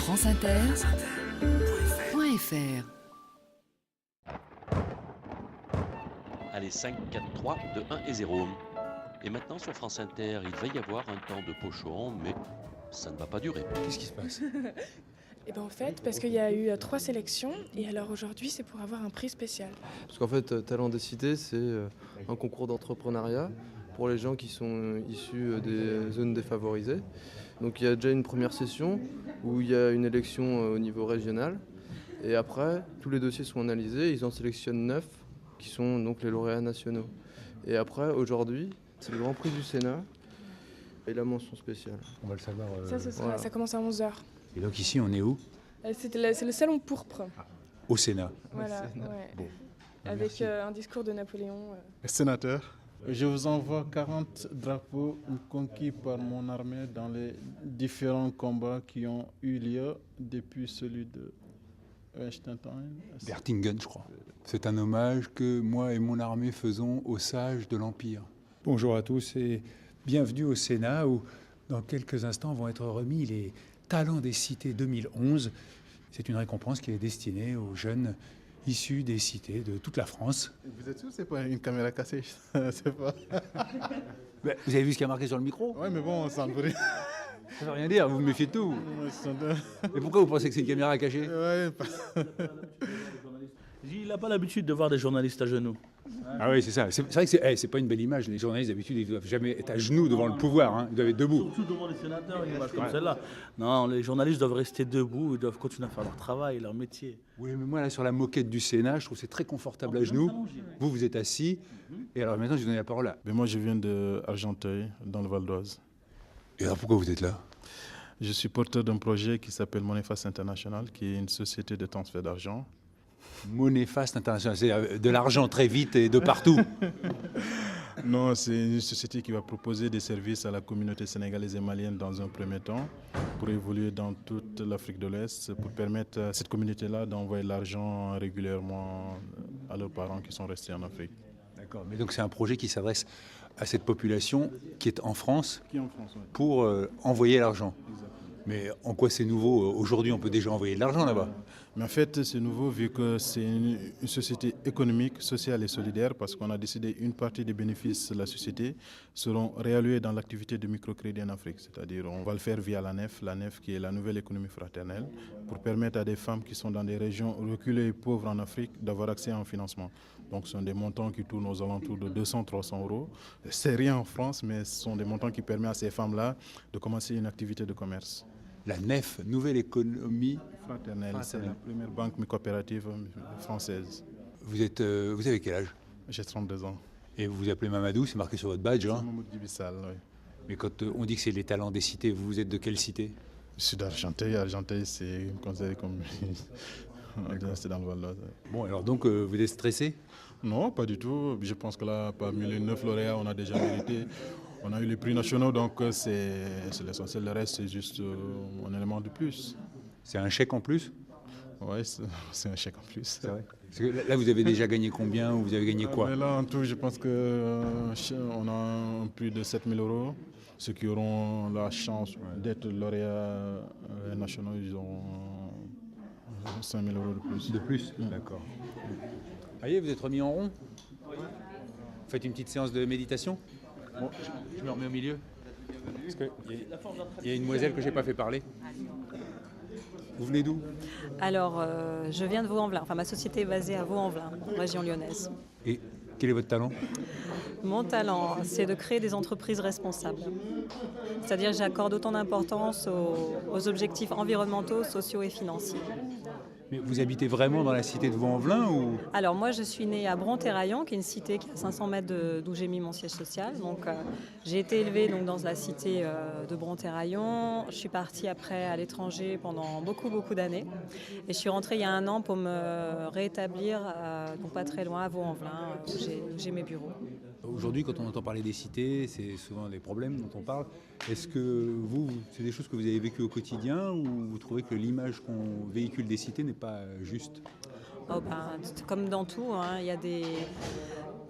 franceinter.fr. Allez, 5, 4, 3, 2, 1 et 0. Et maintenant sur France Inter, il va y avoir un temps de pochon, mais ça ne va pas durer. Qu'est-ce qui se passe? Et ben en fait, parce qu'il y a eu 3 sélections, et alors aujourd'hui c'est pour avoir un prix spécial. Parce qu'en fait, Talent des Cités, c'est un concours d'entrepreneuriat pour les gens qui sont issus des zones défavorisées. Donc il y a déjà une première session où il y a une élection au niveau régional. Et après, tous les dossiers sont analysés, ils en sélectionnent 9 qui sont donc les lauréats nationaux. Et après, aujourd'hui, c'est le Grand Prix du Sénat et la mention spéciale. On va le savoir. Ça commence à 11h. Et donc ici, on est où? C'est le salon pourpre. Au Sénat. Voilà, Sénat. ouais. Bon. Avec un discours de Napoléon. Sénateur, je vous envoie 40 drapeaux conquis par mon armée dans les différents combats qui ont eu lieu depuis celui de Weinstein. Bertingen, je crois. C'est un hommage que moi et mon armée faisons aux sages de l'Empire. Bonjour à tous et bienvenue au Sénat où, dans quelques instants, vont être remis les Talents des Cités 2011. C'est une récompense qui est destinée aux jeunes issus des cités de toute la France. Vous êtes sûr que c'est pas une caméra cassée? C'est pas... Vous avez vu ce qui a marqué sur le micro? Ouais, mais bon, ça ne veut rien. Ça veut rien dire, vous vous méfiez de tout. Et pourquoi vous pensez que c'est une caméra cachée? Ouais, Il n'a pas l'habitude de voir des journalistes à genoux. Ah oui, c'est ça. C'est vrai que c'est pas une belle image. Les journalistes, d'habitude, ils ne doivent jamais être à genoux devant le pouvoir. Hein. Ils doivent être debout. Surtout devant les sénateurs, une image comme celle-là. Non, les journalistes doivent rester debout, ils doivent continuer à faire leur travail, leur métier. Oui, mais moi, là, sur la moquette du Sénat, je trouve que c'est très confortable à genoux. Vous, vous êtes assis. Et alors, maintenant, je vais donner la parole là. Mais moi, je viens de Argenteuil, dans le Val d'Oise. Et alors, pourquoi vous êtes là? Je suis porteur d'un projet qui s'appelle Monéfast International, qui est une société de transfert d'argent. Monéfast International, c'est de l'argent très vite et de partout. Non, c'est une société qui va proposer des services à la communauté sénégalaise et malienne dans un premier temps, pour évoluer dans toute l'Afrique de l'Est, pour permettre à cette communauté-là d'envoyer de l'argent régulièrement à leurs parents qui sont restés en Afrique. D'accord, mais donc c'est un projet qui s'adresse à cette population qui est en France, Qui est en France, oui. pour envoyer l'argent. Mais en quoi c'est nouveau? Aujourd'hui, on peut déjà envoyer de l'argent là-bas. Mais en fait, c'est nouveau vu que c'est une société économique, sociale et solidaire parce qu'on a décidé une partie des bénéfices de la société seront réalloués dans l'activité de microcrédit en Afrique. C'est-à-dire on va le faire via la NEF qui est la nouvelle économie fraternelle, pour permettre à des femmes qui sont dans des régions reculées et pauvres en Afrique d'avoir accès à un financement. Donc ce sont des montants qui tournent aux alentours de 200-300 euros. C'est rien en France, mais ce sont des montants qui permettent à ces femmes-là de commencer une activité de commerce. La NEF, nouvelle économie Fraternelle, c'est la première banque coopérative française. Vous avez quel âge? J'ai 32 ans. Et vous vous appelez Mamadou, c'est marqué sur votre badge. Hein. Mamadou Dibissal, oui. Mais quand on dit que c'est les talents des cités, vous êtes de quelle cité? Je suis d'Argenteuil. Argenteuil, c'est considéré comme... c'est dans le Val d'Oise. Bon, alors donc, vous êtes stressé? Non, pas du tout. Je pense que là, parmi les 9 lauréats, on a déjà mérité. On a eu les prix nationaux, donc c'est l'essentiel. Le reste, c'est juste un élément de plus. C'est un chèque en plus? Oui, c'est un chèque en plus. C'est vrai. Parce que là, vous avez déjà gagné combien ou vous avez gagné quoi? Mais là, en tout, je pense qu'on a un prix de 7 000 euros. Ceux qui auront la chance d'être lauréats nationaux, ils auront 5 000 euros de plus. De plus? D'accord. Allez, vous êtes remis en rond? Vous faites une petite séance de méditation? Bon, je me remets au milieu. Parce qu'il y a une demoiselle que je n'ai pas fait parler. Vous venez d'où? Alors, je viens de Vaux-en-Velin. Enfin, ma société est basée à Vaux-en-Velin, région lyonnaise. Et quel est votre talent? Mon talent, c'est de créer des entreprises responsables. C'est-à-dire que j'accorde autant d'importance aux objectifs environnementaux, sociaux et financiers. Mais vous habitez vraiment dans la cité de Vaux-en-Velin ou... Alors moi, je suis née à Bron-Terraillon, qui est une cité qui est à 500 mètres d'où j'ai mis mon siège social. Donc j'ai été élevée dans la cité de Bron-Terraillon. Je suis partie après à l'étranger pendant beaucoup d'années. Et je suis rentrée il y a 1 an pour me réétablir, donc pas très loin, à Vaux-en-Velin, où j'ai mes bureaux. Aujourd'hui, quand on entend parler des cités, c'est souvent des problèmes dont on parle. Est-ce que vous, c'est des choses que vous avez vécues au quotidien ou vous trouvez que l'image qu'on véhicule des cités n'est pas juste? Comme dans tout, hein, il y a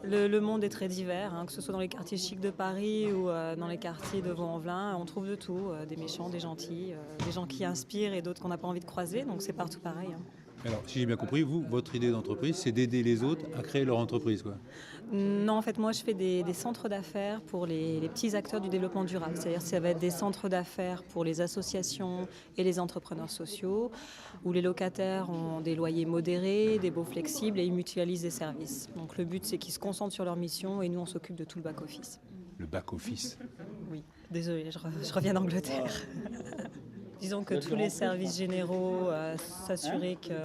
Le monde est très divers, hein, que ce soit dans les quartiers chics de Paris ou dans les quartiers de Vaux-en-Velin. On trouve de tout, des méchants, des gentils, des gens qui inspirent et d'autres qu'on n'a pas envie de croiser. Donc c'est partout pareil. Hein. Alors, si j'ai bien compris, vous, votre idée d'entreprise, c'est d'aider les autres à créer leur entreprise, quoi. Non, en fait, moi, je fais des centres d'affaires pour les petits acteurs du développement durable. C'est-à-dire que ça va être des centres d'affaires pour les associations et les entrepreneurs sociaux, où les locataires ont des loyers modérés, des baux flexibles et ils mutualisent des services. Donc le but, c'est qu'ils se concentrent sur leur mission et nous, on s'occupe de tout le back-office. Le back-office. Oui, désolée, je reviens d'Angleterre. Disons que tous les services généraux, s'assurer que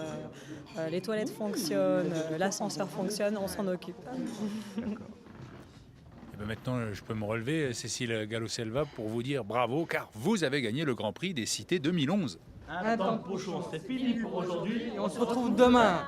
les toilettes fonctionnent, l'ascenseur fonctionne, on s'en occupe. Et bien maintenant, je peux me relever, Cécile Gallo-Selva, pour vous dire bravo, car vous avez gagné le Grand Prix des Cités 2011. Un temps de pochon, c'est fini pour aujourd'hui. Et on se retrouve demain.